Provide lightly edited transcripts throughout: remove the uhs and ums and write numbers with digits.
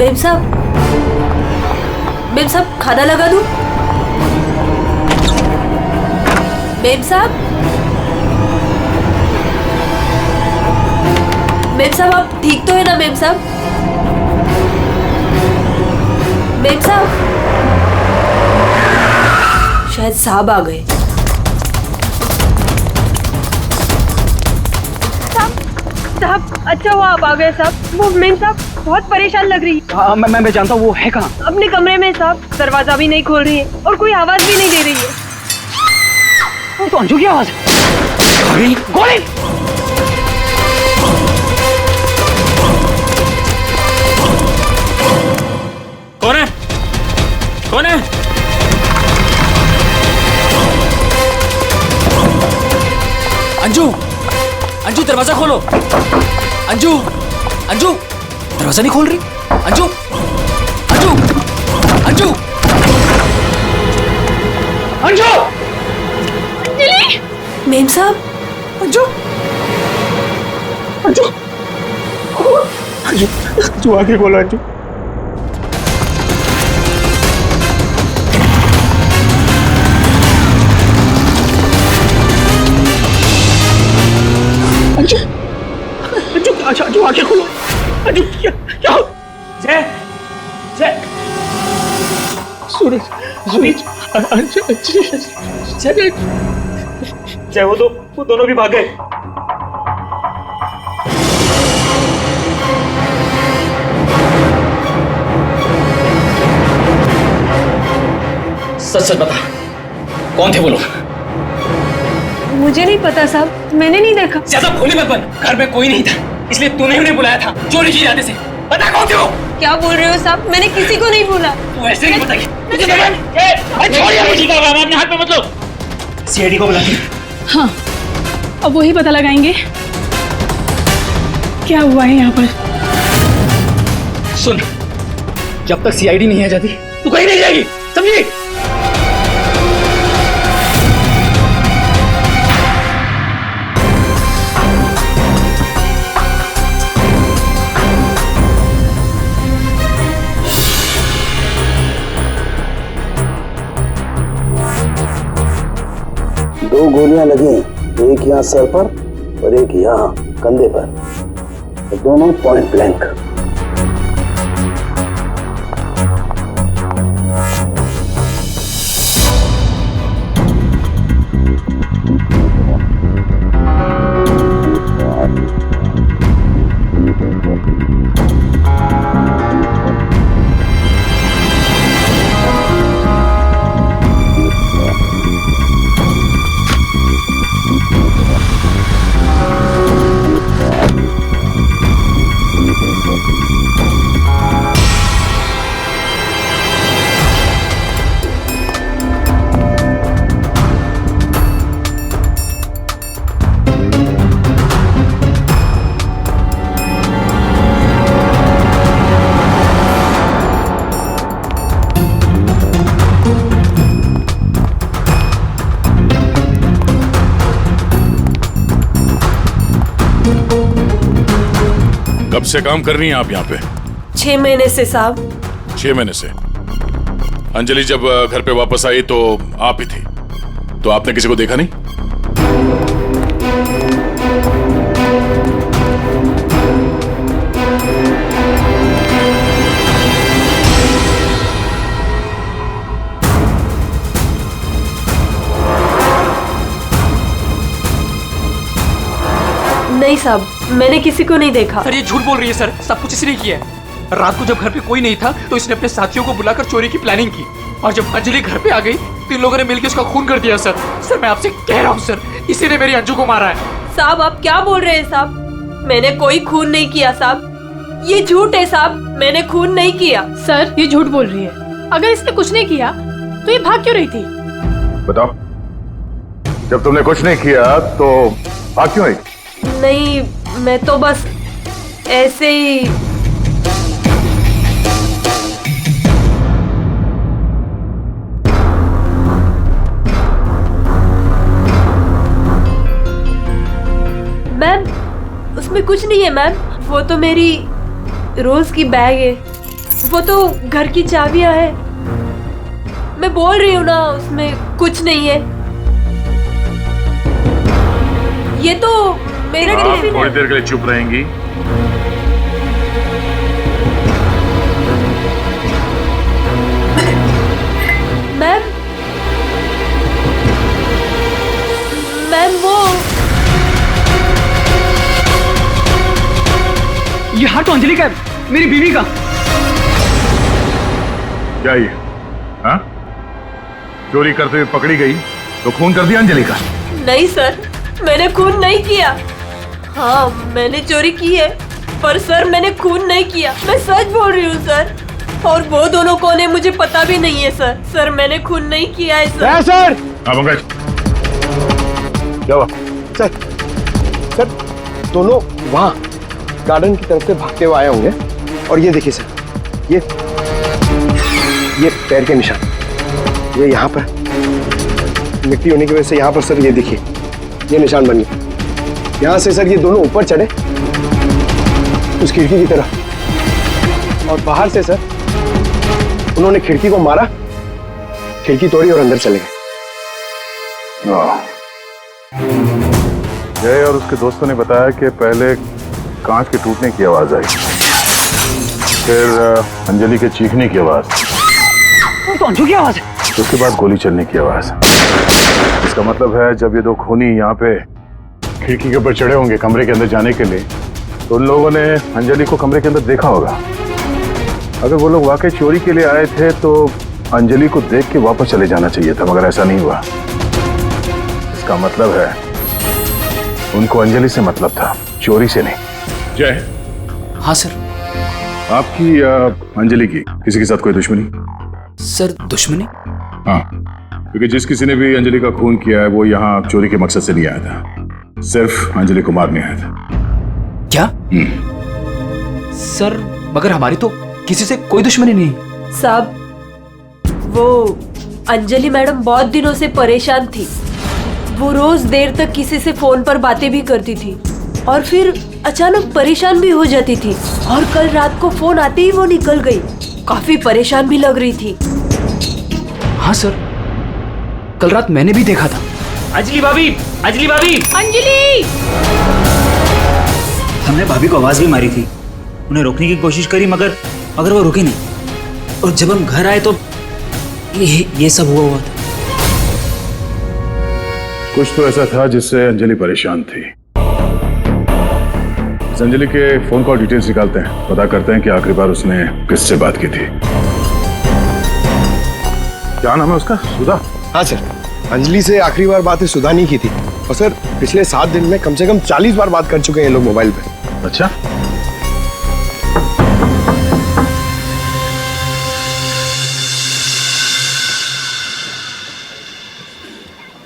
Ma'am साहब खाना लगा दूं? मेम साहब आप ठीक तो है ना मेम साहब? मेम साहब शायद साहब आ गए। साहब अच्छा हुआ आप आ गए साहब। वो मेम साहब बहुत परेशान लग रही है। मैं जानता हूँ वो है कहाँ? अपने कमरे में साहब, दरवाजा भी नहीं खोल रही है और कोई आवाज भी नहीं दे रही है। तो अंजू की आवाज है। गोली! कौन है? कौन है? अंजू दरवाजा खोलो। अंजू दरवाजा नहीं खोल रही। अंजू अंजलि! मेम साहब अंजू आगे बोलो। अंजू अंजू आगे खोलो। अंजू क्या जय सूरज जय वो दोनों भी भाग गए। सच बता, कौन थे वो लोग? मुझे नहीं पता साहब, मैंने नहीं देखा। ज्यादा भोली मत बन। घर में कोई नहीं था, इसलिए तूने उन्हें बुलाया था चोरी की इरादे से। बता कौन थे वो? क्या बोल रहे हो साहब? मैंने किसी को नहीं बोला। तू ऐसे नहीं बताएगी। अपने हाथ में मत लो। सीआईडी को बुलाती। हाँ, अब वही पता लगाएंगे क्या हुआ है यहाँ पर। सुन, जब तक सीआईडी नहीं आ जाती तू कहीं नहीं जाएगी, समझी? दो गोलियां लगी, एक यहाँ सर पर और एक यहाँ कंधे पर, तो दोनों पॉइंट ब्लैंक। कब से काम कर रही हैं आप यहाँ पे? 6 महीने से साहब। 6 महीने से। अंजलि जब घर पे वापस आई तो आप ही थी, तो आपने किसी को देखा नहीं? नहीं साहब, मैंने किसी को नहीं देखा। सर ये झूठ बोल रही है सर, सब कुछ इसने किया है। रात को जब घर पे कोई नहीं था तो इसने अपने साथियों को बुलाकर चोरी की प्लानिंग की, और जब अंजलि घर पे आ गई तो इन लोगों ने मिलकर उसका खून कर दिया। सर मैं आपसे कह रहा हूँ सर, इसी ने मेरी अंजू को मारा है। साहब आप क्या बोल रहे हैं साहब? मैंने कोई खून नहीं किया साहब, ये झूठ है साहब, मैंने खून नहीं किया। सर ये झूठ बोल रही है। अगर इसने कुछ नहीं किया तो ये भाग क्यों रही थी? बताओ, जब तुमने कुछ नहीं किया तो भाग क्यों रही? नहीं, मैं तो बस ऐसे ही। मैम उसमें कुछ नहीं है मैम, वो तो मेरी रोज की बैग है। वो तो घर की चाबियां है। मैं बोल रही हूँ ना, उसमें कुछ नहीं है। ये तो मेरा टिफिन थोड़ी है। देर के लिए चुप रहेंगी। मैम, मैम वो ये हाथ तो अंजलि का है, मेरी बीवी का। क्या ये? हाँ? चोरी करते हुए पकड़ी गई तो खून कर दिया अंजलि का? नहीं सर, मैंने खून नहीं किया। हाँ, मैंने चोरी की है, पर सर मैंने खून नहीं किया। मैं सच बोल रही हूँ सर। और वो दोनों कौन है मुझे पता भी नहीं है सर। सर मैंने खून नहीं किया है सर। सर हाँ पंकज, क्या हुआ? सर दोनों वहाँ गार्डन की तरफ से भागते हुए आए होंगे। और ये देखिए सर, ये पैर के निशान, ये यहाँ पर मिट्टी होने की वजह से यहाँ पर सर ये देखिए ये निशान बन गए। यहाँ से सर ये दोनों ऊपर चढ़े उस खिड़की की तरफ, और बाहर से सर उन्होंने खिड़की को मारा, खिड़की तोड़ी और अंदर चले गए। जय और उसके दोस्तों ने बताया कि पहले कांच के टूटने की आवाज आई, फिर अंजलि के चीखने की आवाज, तो अंजू की आवाज है। उसके बाद गोली चलने की आवाज। इसका मतलब है जब ये दो खूनी यहाँ पे खिड़की के ऊपर चढ़े होंगे कमरे के अंदर जाने के लिए, तो उन लोगों ने अंजलि को कमरे के अंदर देखा होगा। अगर वो लोग वाकई चोरी के लिए आए थे तो अंजलि को देख के वापस चले जाना चाहिए था, मगर ऐसा नहीं हुआ। इसका मतलब है उनको अंजलि से मतलब था, चोरी से नहीं। जय। हाँ सर। आपकी अंजलि की किसी के साथ कोई दुश्मनी? सर दुश्मनी? हाँ, क्योंकि जिस किसी ने भी अंजलि का खून किया है वो यहाँ चोरी के मकसद से नहीं आया था, सिर्फ अंजलि को मारने आया था। क्या? सर मगर हमारी तो किसी से कोई दुश्मनी नहीं। साहब, वो अंजलि मैडम बहुत दिनों से परेशान थी। वो रोज देर तक किसी से फोन पर बातें भी करती थी और फिर अचानक परेशान भी हो जाती थी। और कल रात को फोन आते ही वो निकल गई। काफी परेशान भी लग रही थी। हाँ सर, कल रात मैंने भी देखा था। अंजलि भाभी, अंजलि भाभी, अंजलि! हमने भाभी को आवाज भी मारी थी, उन्हें रोकने की कोशिश करी मगर वो रुके नहीं। और जब हम घर आए तो ये सब हुआ था। कुछ तो ऐसा था जिससे अंजलि परेशान थी। इस अंजलि के फोन कॉल डिटेल्स निकालते हैं, पता करते हैं कि आखिरी बार उसने किससे बात की थी। क्या नाम है उसका? सुधा? हाँ सर, अंजलि से आखिरी बार बात सुधा नहीं की थी। और सर पिछले 7 दिन में कम से कम 40 बार बात कर चुके हैं ये लोग मोबाइल पे। अच्छा,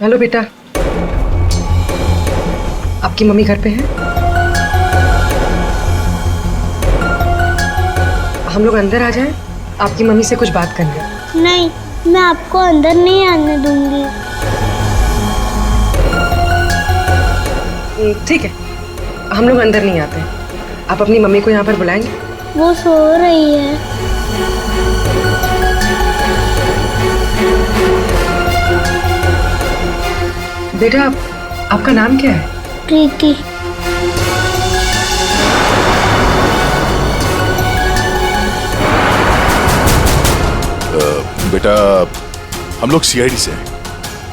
हेलो बेटा, आपकी मम्मी घर पे है? हम लोग अंदर आ जाएं? आपकी मम्मी से कुछ बात करनी है। नहीं, मैं आपको अंदर नहीं आने दूंगी। ठीक है, हम लोग अंदर नहीं आते। आप अपनी मम्मी को यहाँ पर बुलाएंगे? वो सो रही है। बेटा, आपका नाम क्या है? प्रीति। बेटा हम लोग सीआईडी से हैं,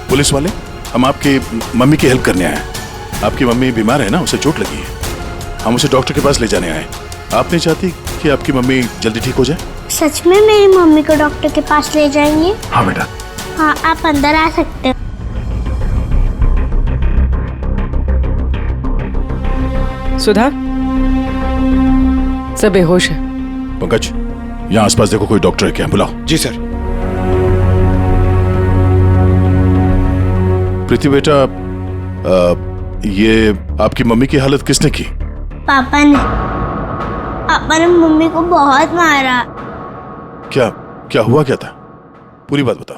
पुलिस वाले। हम आपकी मम्मी की हेल्प करने आए हैं। आपकी मम्मी बीमार है ना, उसे चोट लगी है। हम उसे डॉक्टर के पास ले जाने आए। आप नहीं चाहती कि आपकी मम्मी जल्दी ठीक हो जाए? सच में मेरी मम्मी को डॉक्टर के पास ले जाएंगे? हाँ बेटा। हाँ, आप अंदर आ सकते हो। सुधा, सब बेहोश है। पंकज, यहाँ आसपास देखो कोई डॉक्टर है क्या, बुलाओ। जी सर। प्रीति बेटा, ये आपकी मम्मी की हालत किसने की? पापा ने मम्मी को बहुत मारा। क्या हुआ क्या था? पूरी बात बताओ।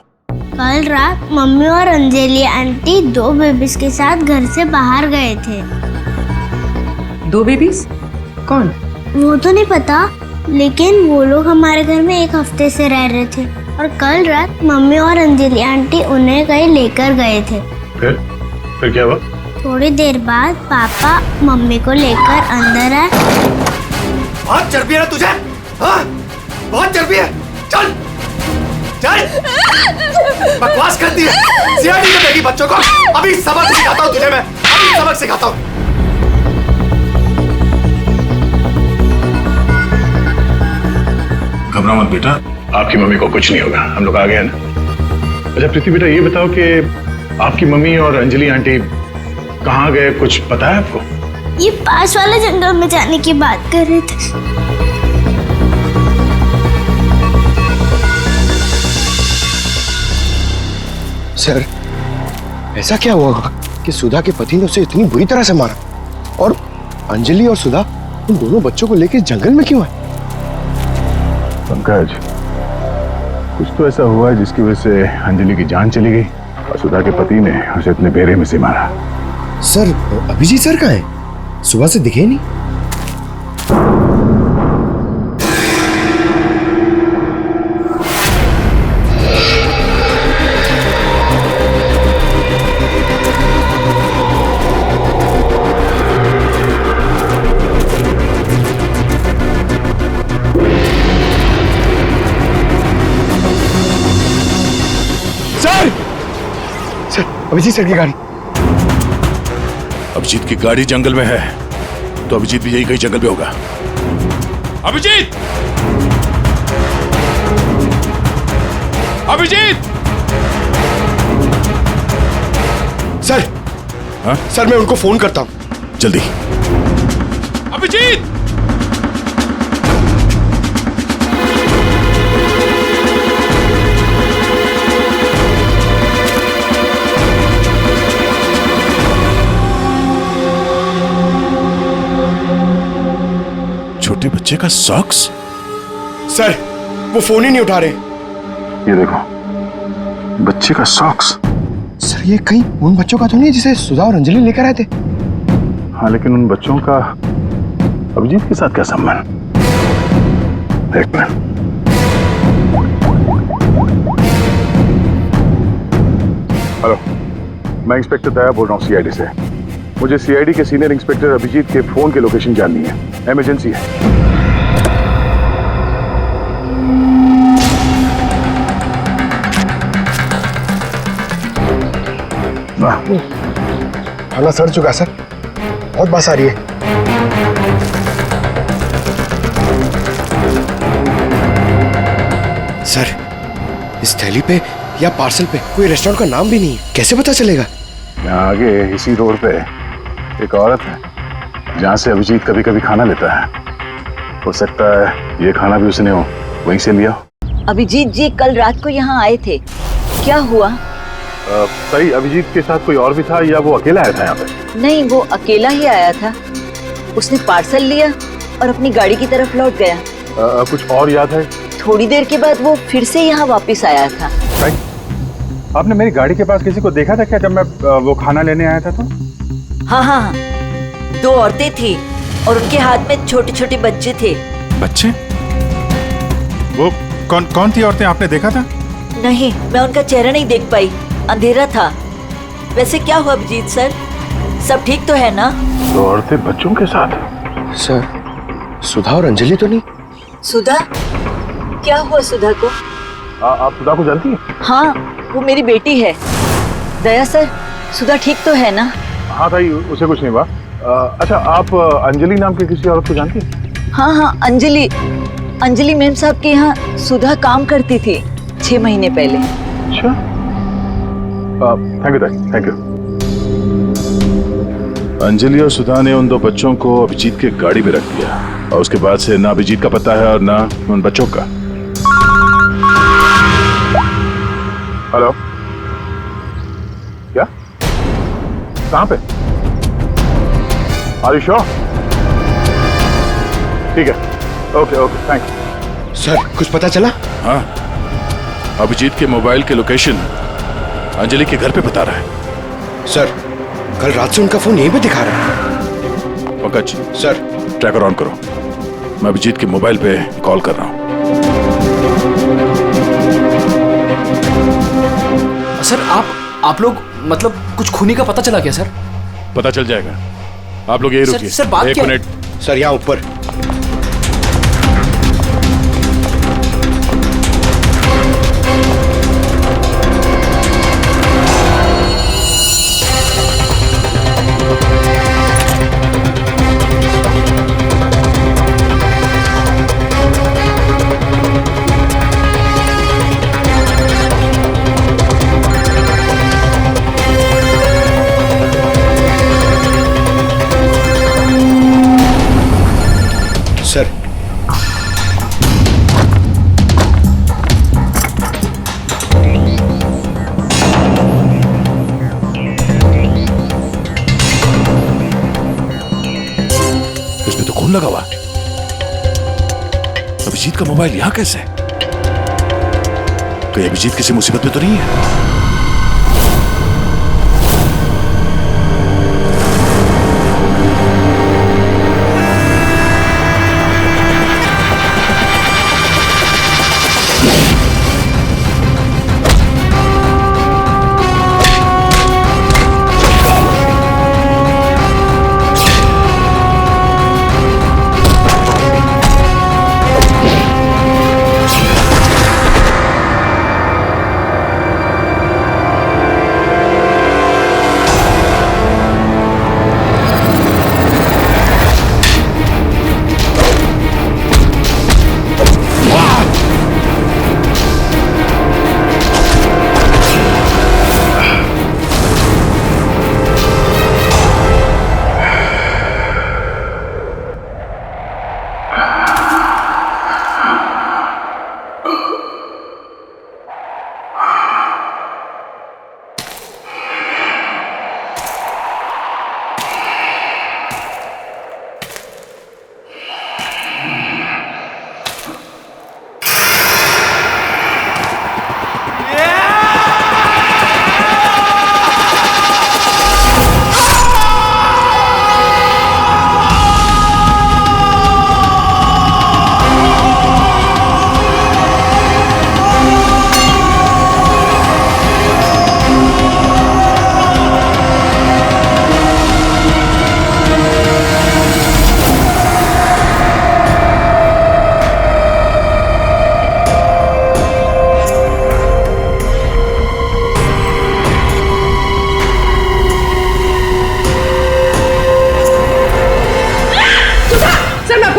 कल रात मम्मी और अंजलि आंटी 2 बेबीज के साथ घर से बाहर गए थे। 2 बेबीज? कौन? वो तो नहीं पता, लेकिन वो लोग हमारे घर में 1 हफ्ते से रह रहे थे और कल रात मम्मी और अंजलि आंटी उन्हें कहीं लेकर गए थे। फिर क्या हुआ? थोड़ी देर बाद पापा मम्मी को लेकर अंदर आए। बहुत चर्बी है ना तुझे? हाँ? बहुत चर्बी है। चल चल, बकवास करती है। सीआईडी में देगी बच्चों को। अभी सबक सिखाता हूँ तुझे मैं, अभी सबक सिखाता हूँ। घबरा मत बेटा, आपकी मम्मी को कुछ नहीं होगा, हम लोग आ गए ना। अच्छा प्रीति बेटा, ये बताओ कि आपकी मम्मी और अंजलि आंटी कहाँ गए, कुछ पता है आपको? ये पास वाले जंगल में जाने की बात कर रहे थे। सर, ऐसा क्या हुआ होगा कि सुधा के पति ने उसे इतनी बुरी तरह से मारा, और अंजलि और सुधा उन दोनों बच्चों को लेकर जंगल में क्यों आए? पंकज, कुछ तो ऐसा हुआ है जिसकी वजह से अंजलि की जान चली गई और सुधा के पति ने उसे अपने बेरे में से मारा। सर, अभिजीत सर कहाँ है? सुबह से दिखे नहीं। अभिजीत सर की गाड़ी। अभिजीत की गाड़ी जंगल में है, तो अभिजीत भी यही कहीं जंगल में होगा। अभिजीत! अभिजीत! सर, हाँ? सर मैं उनको फोन करता हूं। जल्दी। अभिजीत! छोटे बच्चे का सॉक्स? सर, वो फोन ही नहीं उठा रहे। ये देखो, बच्चे का सॉक्स। सर, ये कहीं उन बच्चों का तो नहीं जिसे सुधा और अंजलि लेकर आए थे? हाँ, लेकिन उन बच्चों का अभिजीत के साथ क्या संबंध? एक मिनट। हेलो, मैं इंस्पेक्टर दया बोल रहा हूँ सीआईडी से। मुझे सीआईडी के सीनियर इंस्पेक्टर अभिजीत के फोन की लोकेशन जाननी है, इमरजेंसी है। थाना सड़ चुका सर, बहुत बस आ रही है। सर, इस थैली पे या पार्सल पे कोई रेस्टोरेंट का नाम भी नहीं है, कैसे पता चलेगा? यहाँ आगे इसी रोड पे एक औरत है जहाँ से अभिजीत कभी कभी खाना लेता है। हो सकता है ये खाना भी उसने वहीं से लिया। अभिजीत जी कल रात को यहाँ आए थे, क्या हुआ? सही, अभिजीत के साथ कोई और भी था या वो अकेला आया था यहाँ पे? नहीं, वो अकेला ही आया था। उसने पार्सल लिया और अपनी गाड़ी की तरफ लौट गया। कुछ और याद है? थोड़ी देर के बाद वो फिर से यहाँ वापस आया था। आपने मेरी गाड़ी के पास किसी को देखा था क्या जब मैं वो खाना लेने आया था तो? हाँ हाँ हाँ, 2 औरतें थी और उनके हाथ में छोटे छोटे बच्चे थे। बच्चे? वो कौन थी औरतें, आपने देखा था? नहीं, मैं उनका चेहरा नहीं देख पाई, अंधेरा था। वैसे क्या हुआ अभिजीत सर, सब ठीक तो है ना? 2 औरतें बच्चों के साथ? सर, सुधा और अंजलि तो नहीं? सुधा? क्या हुआ सुधा को? आप सुधा को जानती हैं? हाँ, वो मेरी बेटी है। दया सर, सुधा ठीक तो है ना? हाँ भाई, उसे कुछ नहीं हुआ। अच्छा, आप अंजलि नाम की किसी औरत को जानती हैं? हाँ हाँ, अंजलि मैम साहब के यहाँ सुधा काम करती थी 6 महीने पहले। अच्छा, थैंक यू। अंजलि और सुधा ने उन 2 बच्चों को अभिजीत के गाड़ी में रख दिया और उसके बाद से ना अभिजीत का पता है और ना उन बच्चों का। हेलो, क्या? कहाँ पे? Are you sure? ठीक है, ओके, थैंक्स। सर, कुछ पता चला? हाँ, अभिजीत के मोबाइल के लोकेशन अंजलि के घर पे बता रहा है। सर, कल रात से उनका फोन यहीं पे दिखा रहा है। पंकज सर, ट्रैकर ऑन करो। मैं अभिजीत के मोबाइल पे कॉल कर रहा हूँ। सर आप लोग मतलब कुछ खूनी का पता चला क्या सर? पता चल जाएगा, आप लोग यही रुकिए। सर बात एक क्या है? मिनट सर यहाँ ऊपर। सर इसमें तो खून लगा हुआ। अभिजीत का मोबाइल यहां कैसे? कहीं अभिजीत किसी मुसीबत में तो नहीं है?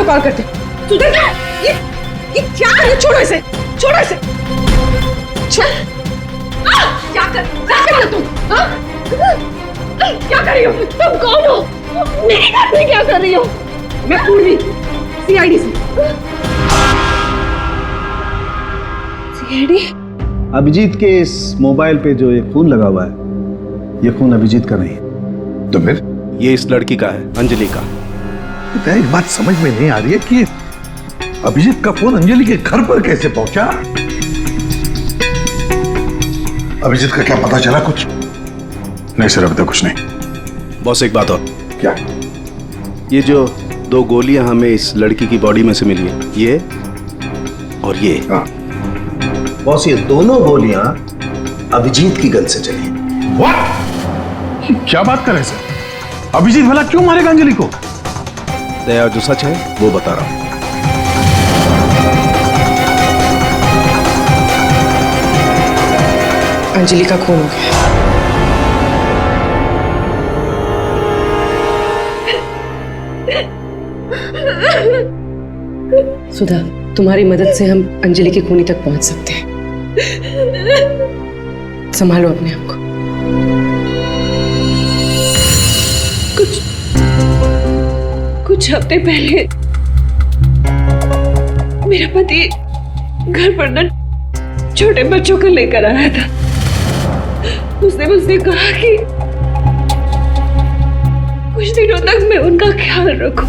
कॉल करते। सुधर ये क्या है? छोड़ो इसे, छोड़ो इसे। क्या कर रहे हो तुम? क्या कर रही हो? तुम कौन हो? मेरे घर में क्या कर रही हो? मैं पूर्वी, सीआईडी से। सीआईडी? अभिजीत के इस मोबाइल पे जो ये फोन लगा हुआ है, ये फोन अभिजीत का नहीं है। तो फिर ये इस लड़की का है, अंजलि का। एक बात समझ में नहीं आ रही है कि अभिजीत का फोन अंजलि के घर पर कैसे पहुंचा? अभिजीत का क्या पता चला कुछ? नहीं सर, अभी तक कुछ नहीं। बॉस एक बात और। क्या? ये जो 2 गोलियां हमें इस लड़की की बॉडी में से मिली है, ये और ये। हाँ। बॉस ये दोनों गोलियां अभिजीत की गन से चली। What? क्या बात कर रहे हैं सर? अभिजीत भला क्यों मारेगा अंजलि को? दया जो सच है वो बता रहा हूं। अंजलि का खून हो गया। सुधा, तुम्हारी मदद से हम अंजलि की खूनी तक पहुंच सकते हैं। संभालो अपने आप को। कुछ हफ्ते पहले मेरा पति घर पर न छोटे बच्चों को लेकर आया था। उसने मुझसे कहा कि कुछ दिनों तक मैं उनका ख्याल रखूं।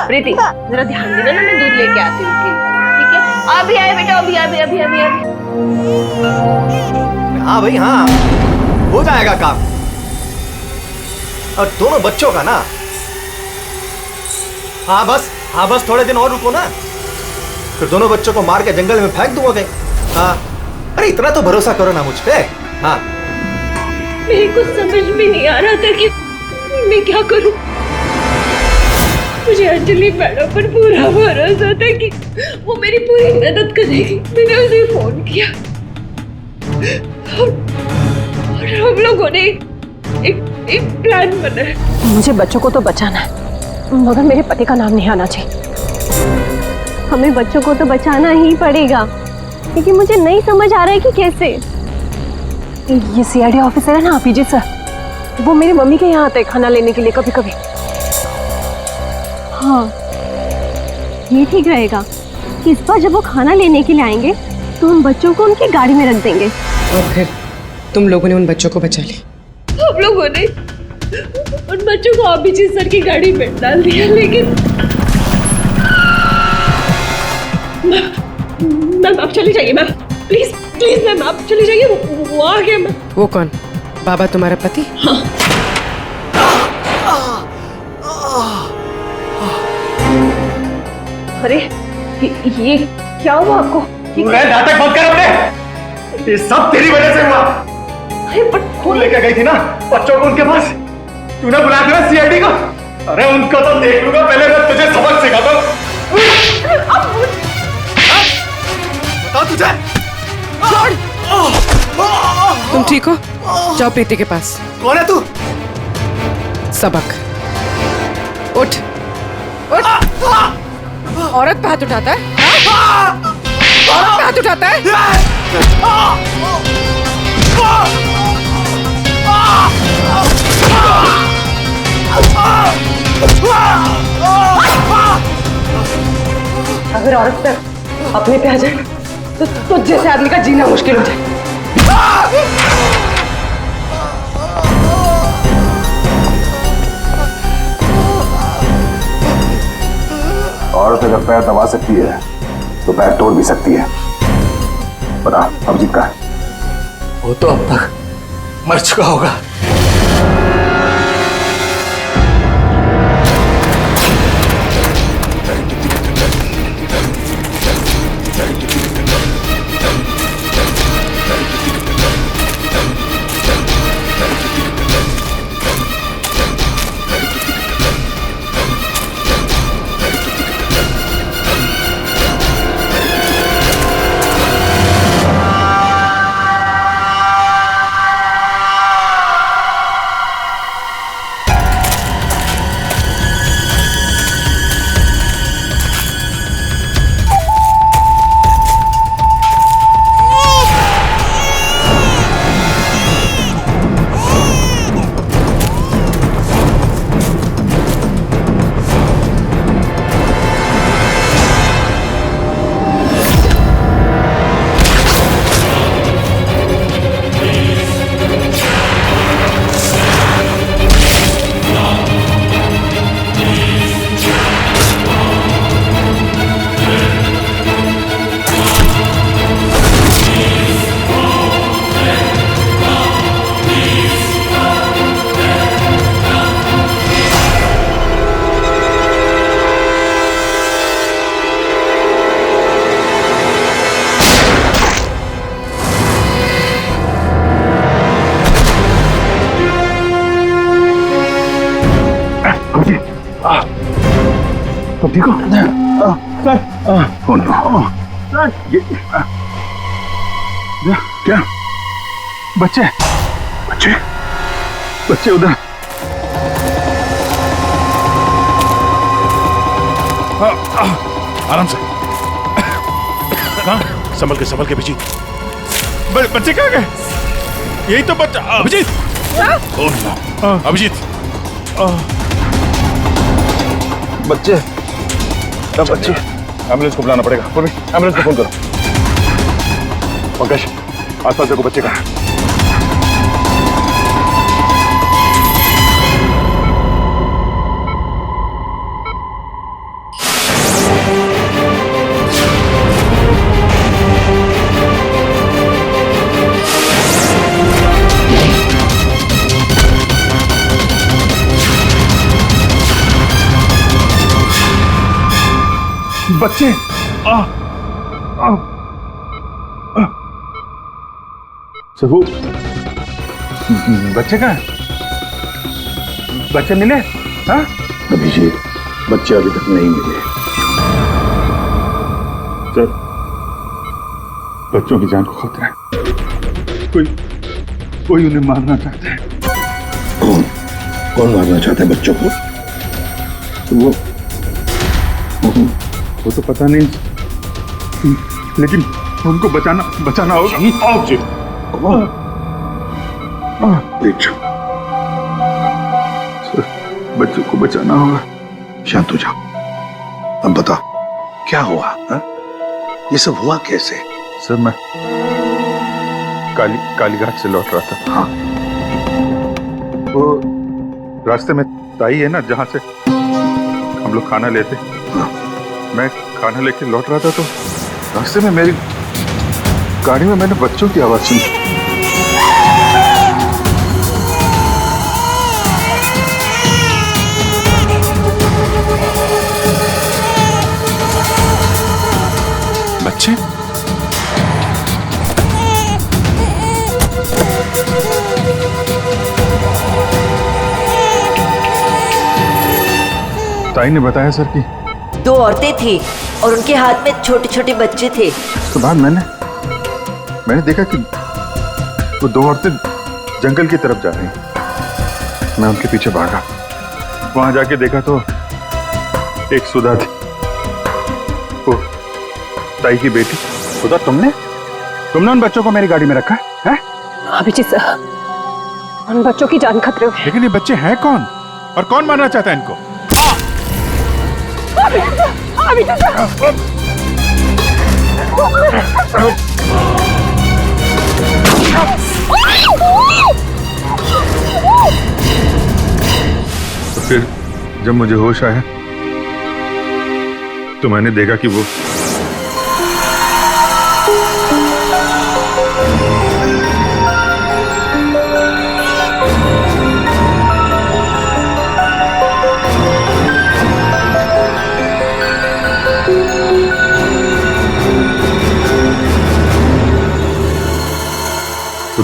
प्रीति, जरा ध्यान देना ना, मैं दूध लेके आती हूँ। ठीक है? अभी आए बेटा, अभी। हाँ भाई हाँ, हो जाएगा काम। और दोनों बच्चों का ना। हाँ बस थोड़े दिन और रुको ना, फिर दोनों बच्चों को मार के जंगल में फेंक दूंगा कहीं। हाँ, अरे इतना तो भरोसा करो ना मुझ पे। हाँ, मेरे को समझ में नहीं आ रहा था कि मैं क्या करूं। मुझे अंजलि मैडम पर पूरा भरोसा था कि वो मेरी पूरी मदद करेगी। मैंने उसे फोन किया और हम लोगों ने एक प्लान बनाया। मुझे बच्चों को तो बचाना है, मगर मेरे पति का नाम नहीं आना चाहिए। हमें बच्चों को तो बचाना ही पड़ेगा, लेकिन मुझे नहीं समझ आ रहा है कि कैसे। ये सीआईडी ऑफिसर है ना अभिजीत सर, वो मेरी मम्मी के यहाँ आते हैं खाना लेने के लिए कभी कभी। हाँ, ये ठीक रहेगा कि इस बार जब वो खाना लेने के लिए आएंगे तो हम बच्चों को उनकी गाड़ी में रख देंगे। और फिर तुम लोगों ने उन बच्चों को बचा लिया। हम लोगों ने उन बच्चों को अभिजीत सर की गाड़ी में डाल दिया, लेकिन मैम आप चली जाइए। मैम प्लीज प्लीज मैम आप चली जाइए। वो आ गया। मैम वो कौन? बाबा तुम्हारा पति? हाँ। अरे ये क्या हुआ आपको? नाटक बंद कर अपने, ये सब तेरी वजह से हुआ। अरे बट तू लेकर गई थी ना बच्चों को उनके पास, तूने बुलाया था ना सीआईडी को। अरे उनको तो देख लूंगा, पहले मैं तुझे सबक सिखाता हूँ। बता तुझे। तुम ठीक हो? जाओ प्रीति के पास। कौन है तू? सबक। उठ उठ। औरत पे हाथ उठाता है? औरत पे हाथ उठाता है? अगर औरत पे अपने पे आ जाए तो जैसे आदमी का जीना मुश्किल हो जाए। औरत अगर पैर दबा सकती है तो पैर तोड़ भी सकती है। पता अभिजीत का है? वो तो अब तक मर चुका होगा। तुम ठीक हो? सर कौन? क्या बच्चे बच्चे बच्चे उधर? आराम से। कहाँ? संभल के अभिजीत। बच्चे कहाँ गए? यही तो बच्चा। अभिजीत, अभिजीत, बच्चे बच्चे। एम्बुलेंस को बुलाना पड़ेगा। एम्बुलेंस को फोन करो। पंकज, आसपास देखो बच्चे कहाँ। बच्चे सर वो बच्चे कहाँ हैं? बच्चे मिले? हाँ अभिजीत, बच्चे अभी तक नहीं मिले। सर बच्चों की जान को खतरा है। कोई उन्हें मारना चाहता है। कौन मारना चाहता है बच्चों को? वो तो पता नहीं, लेकिन उनको बचाना होगा। आओ जी। बच्चों को बचाना होगा। शांत हो जाओ। अब बताओ क्या हुआ? हा? ये सब हुआ कैसे? सर मैं कालीघाट से लौट रहा था। हाँ। वो रास्ते में ताई है ना जहाँ से हम लोग खाना लेते। हाँ। मैं खाना लेके लौट रहा था तो रास्ते में मेरी गाड़ी में मैंने बच्चों की आवाज सुनी। बच्चे? ताई ने बताया सर कि 2 औरतें थी और उनके हाथ में छोटे छोटे बच्चे थे। उसके बाद मैंने देखा कि वो 2 औरतें जंगल की तरफ जा रही हैं। मैं उनके पीछे भागा। वहां जाके देखा तो एक सुधा थी, वो ताई की बेटी। सुधा, तुमने उन बच्चों को मेरी गाड़ी में रखा है? अभिजीत सर, उन बच्चों की जान खतरे में। लेकिन ये बच्चे हैं कौन और कौन मारना चाहता है इनको? तो फिर जब मुझे होश आया तो मैंने देखा कि वो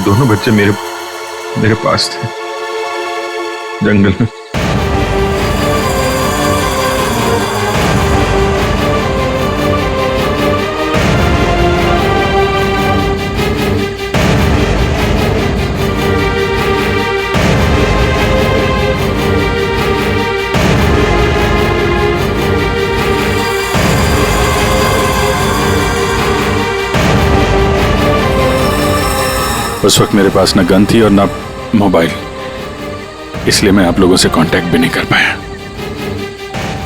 दोनों बच्चे मेरे पास थे जंगल में। उस वक्त मेरे पास ना गन थी और ना मोबाइल, इसलिए मैं आप लोगों से कांटेक्ट भी नहीं कर पाया।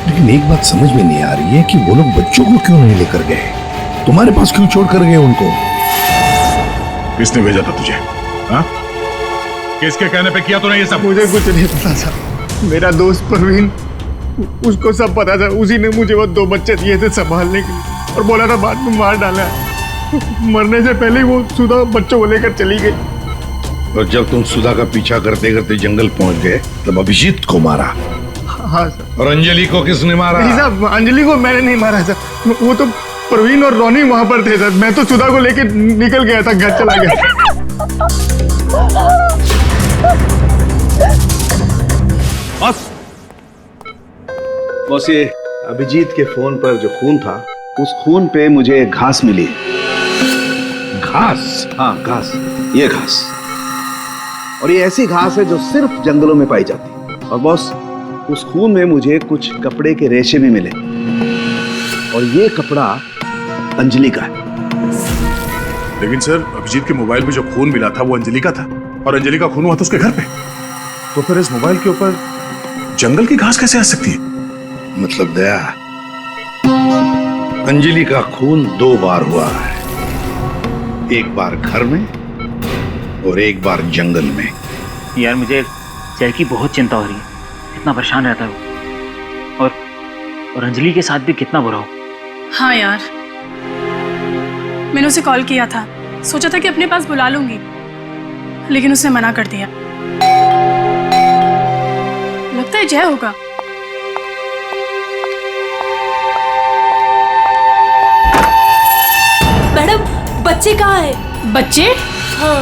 लेकिन एक बात समझ में नहीं आ रही है कि वो लोग बच्चों को क्यों नहीं लेकर गए? तुम्हारे पास क्यों छोड़ कर गए उनको? किसने भेजा था तुझे? हाँ? किसके कहने पे किया तूने ये सब? मुझे कुछ नहीं पता था। मेरा दोस्त परवीन, उसको सब पता था। उसी ने मुझे वो 2 बच्चे दिए थे संभालने के लिए और बोला था बाद में मार डाला। मरने से पहले ही वो सुधा बच्चों को लेकर चली गई। और जब तुम सुधा का पीछा करते करते जंगल पहुंच गए तब अभिजीत को मारा? हाँ सर। और अंजलि को किसने मारा? नहीं साहब, अंजलि को मैंने नहीं मारा सर। वो तो परवीन और रोनी वहां पर थे सर। मैं तो सुधा को लेकर निकल गया था, घर चला गया। बस ये अभिजीत के फोन पर जो खून था, उस खून पे मुझे घास मिली। घास? हाँ घास, ये घास। और ये ऐसी घास है जो सिर्फ जंगलों में पाई जाती है। और बॉस, उस खून में मुझे कुछ कपड़े के रेशे भी मिले और ये कपड़ा अंजलि का है। लेकिन सर, अभिजीत के मोबाइल पे जो खून मिला था वो अंजलि का था और अंजलि का खून हुआ था उसके घर पे। तो फिर इस मोबाइल के ऊपर जंगल की घास कैसे आ सकती है? मतलब दया, अंजलि का खून 2 बार हुआ है, एक बार घर में और एक बार जंगल में। यार मुझे जय की बहुत चिंता हो रही है। कितना परेशान रहता है वो, और अंजलि के साथ भी कितना बुरा हो। हाँ यार, मैंने उसे कॉल किया था, सोचा था कि अपने पास बुला लूंगी, लेकिन उसने मना कर दिया। लगता है जय होगा। मैडम बच्चे कहाँ हैं? बच्चे? हाँ।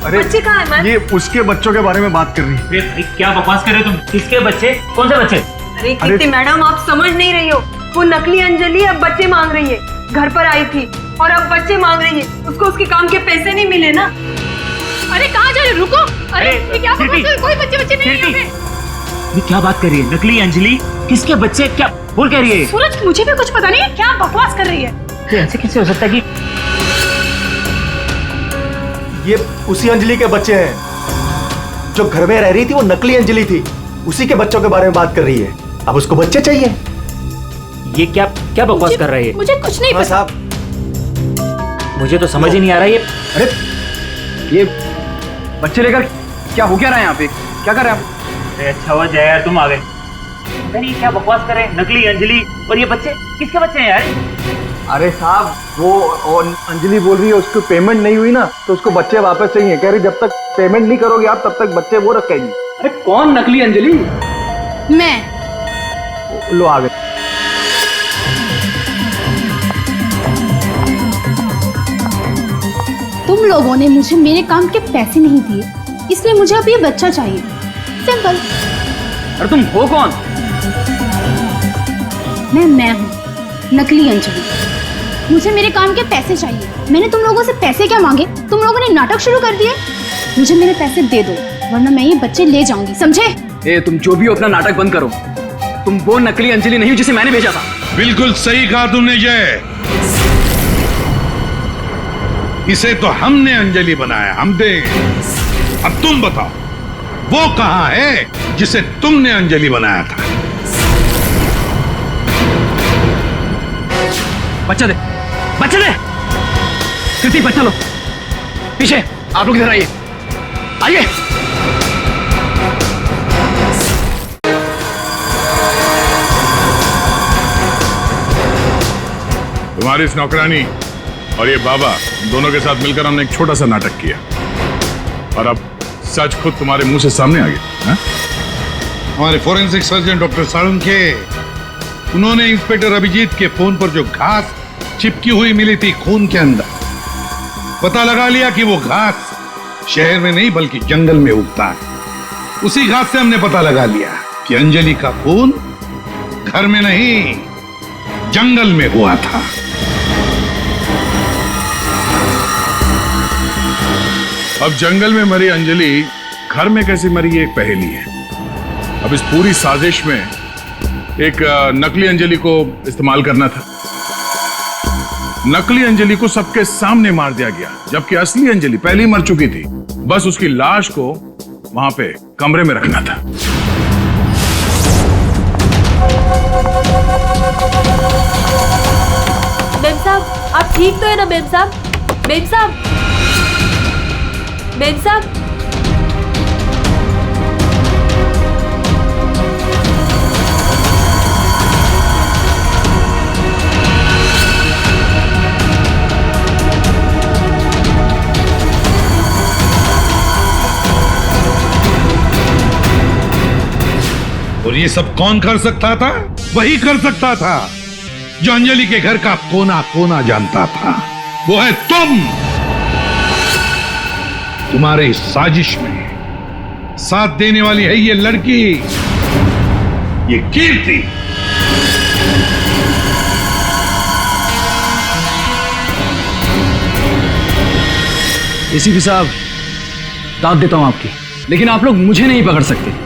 अरे बच्चे कहाँ हैं मैम? ये उसके बच्चों के बारे में बात कर रही है। क्या बकवास कर रहे हो तुम? किसके बच्चे? कौन से बच्चे? अरे कीर्ति मैडम, आप समझ नहीं रही हो। वो नकली अंजलि अब बच्चे मांग रही है। घर पर आई थी और अब बच्चे मांग रही है। उसको उसके काम के पैसे नहीं मिले ना। अरे कहाँ जा रहे? रुको। अरे ये क्या बकवास है? कोई बच्चे नहीं है यहाँ पे। ये क्या बात कर रही है? नकली अंजलि? किसके बच्चे? क्या बोल कह रही है? सूरज, मुझे भी कुछ पता नहीं है, क्या बकवास कर रही है। तो ऐसे कैसे हो सकता है कि ये उसी अंजलि के बच्चे हैं जो घर में रह रही थी। वो नकली अंजलि थी। उसी के बच्चों के बारे में बात कर रही है। अब उसको बच्चे चाहिए। ये क्या क्या बकवास कर रही है? मुझे कुछ नहीं पता। साहब, मुझे तो समझ ही नहीं आ रहा है। अरे ये बच्चे लेकर क्या हो क्या रहा है यहाँ पे? क्या कर रहे हैं आप? अरे अच्छा हुआ जय यार तुम आ गए। नहीं ये क्या बकवास कर रहे हैं? नकली अंजलि और ये बच्चे किसके बच्चे हैं यार? अरे साहब, वो और अंजलि बोल रही है उसको पेमेंट नहीं हुई ना, तो उसको बच्चे वापस चाहिए। कह रही जब तक पेमेंट नहीं करोगे आप तब तक बच्चे वो रखेंगी। अरे कौन नकली अंजलि? मैं। लो आ गए। तुम लोगों ने मुझे मेरे काम के पैसे नहीं दिए, इसलिए मुझे अब ये बच्चा चाहिए। सिंपल। अरे तुम हो कौन? मैं हूँ नकली अंजलि। मुझे मेरे काम के पैसे चाहिए। मैंने तुम लोगों से पैसे क्या मांगे? तुम लोगों ने नाटक शुरू कर दिए। मुझे मेरे पैसे दे दो, वरना मैं ये बच्चे ले जाऊंगी, समझे? ए तुम जो भी हो अपना नाटक बंद करो। तुम वो नकली अंजलि नहीं हो जिसे मैंने भेजा था। बिल्कुल सही कहा तुमने जय। इसे तो हमने अंजलि बनाया, हम दे। अब तुम बताओ वो कहां है जिसे तुमने अंजलि बनाया था? बच्चा दे, बच्चा दे। कृति बच्चा लो। पीछे आप लोग इधर आइए, आइए। तुम्हारी इस नौकरानी और ये बाबा दोनों के साथ मिलकर हमने एक छोटा सा नाटक किया और अब सच खुद तुम्हारे मुंह से सामने आ गया। हमारे फोरेंसिक सर्जन डॉक्टर साळुंखे, उन्होंने इंस्पेक्टर अभिजीत के फोन पर जो घास चिपकी हुई मिली थी खून के अंदर, पता लगा लिया कि वो घास शहर में नहीं बल्कि जंगल में उगता है। उसी घास से हमने पता लगा लिया कि अंजलि का खून घर में नहीं जंगल में हुआ था। अब जंगल में मरी अंजलि घर में कैसे मरी ये एक पहेली है। अब इस पूरी साजिश में एक नकली अंजलि को इस्तेमाल करना था। नकली अंजलि को सबके सामने मार दिया गया, जबकि असली अंजलि पहले ही मर चुकी थी। बस उसकी लाश को वहां पे कमरे में रखना था। मेम साहब, आप ठीक तो है ना मेम साहब? मेम साहब, मेम साहब। और ये सब कौन कर सकता था? वही कर सकता था जो अंजलि के घर का कोना कोना जानता था। वो है तुम। तुम्हारे इस साजिश में साथ देने वाली है ये लड़की, ये कीर्ति। एसीपी साहब, दाद देता हूं आपकी, लेकिन आप लोग मुझे नहीं पकड़ सकते।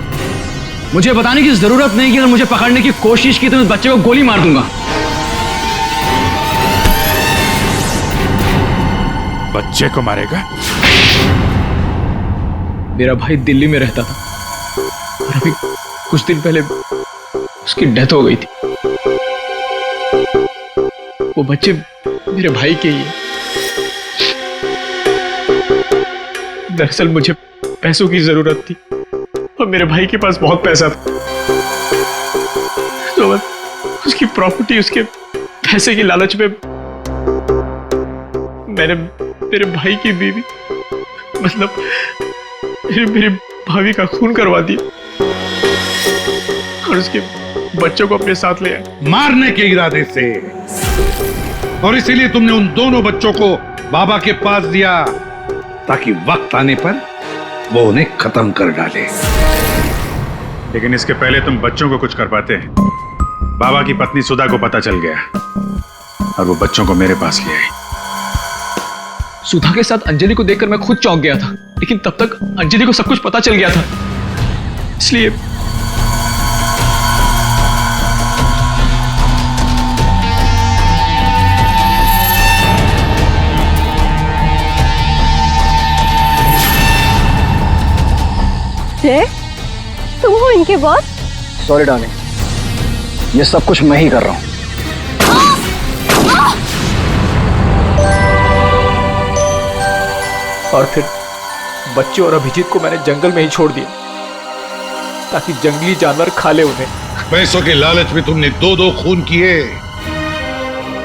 मुझे बताने की जरूरत नहीं कि अगर मुझे पकड़ने की कोशिश की तो उस बच्चे को गोली मार दूंगा। बच्चे को मारेगा? मेरा भाई दिल्ली में रहता था और अभी कुछ दिन पहले उसकी डेथ हो गई थी। वो बच्चे मेरे भाई के ही है। दरअसल मुझे पैसों की जरूरत थी और मेरे भाई के पास बहुत पैसा था, तो उसकी प्रॉपर्टी, उसके पैसे की लालच में मैंने मेरे भाई की बीवी, मतलब मेरी भाभी का खून करवा दिया और उसके बच्चों को अपने साथ ले आए। मारने के इरादे से, और इसीलिए तुमने उन दोनों बच्चों को बाबा के पास दिया ताकि वक्त आने पर वो उन्हें खत्म कर डाले। लेकिन इसके पहले तुम बच्चों को कुछ कर पाते। बाबा की पत्नी सुधा को पता चल गया और वो बच्चों को मेरे पास ले आई। सुधा के साथ अंजलि को देखकर मैं खुद चौंक गया था, लेकिन तब तक अंजलि को सब कुछ पता चल गया था, इसलिए तुम हो इनके बॉस? सॉरी डार्लिंग, ये सब कुछ मैं ही कर रहा हूँ। और फिर बच्चे और अभिजीत को मैंने जंगल में ही छोड़ दिया ताकि जंगली जानवर खा ले उन्हें। पैसों के लालच में तुमने दो खून किए,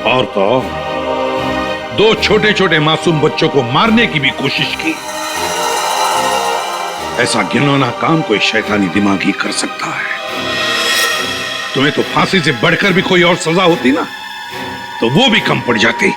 और तो और 2 छोटे-छोटे मासूम बच्चों को मारने की भी कोशिश की। ऐसा घिनौना काम कोई शैतानी दिमाग ही कर सकता है। तुम्हें तो फांसी से बढ़कर भी कोई और सजा होती ना, तो वो भी कम पड़ जाती।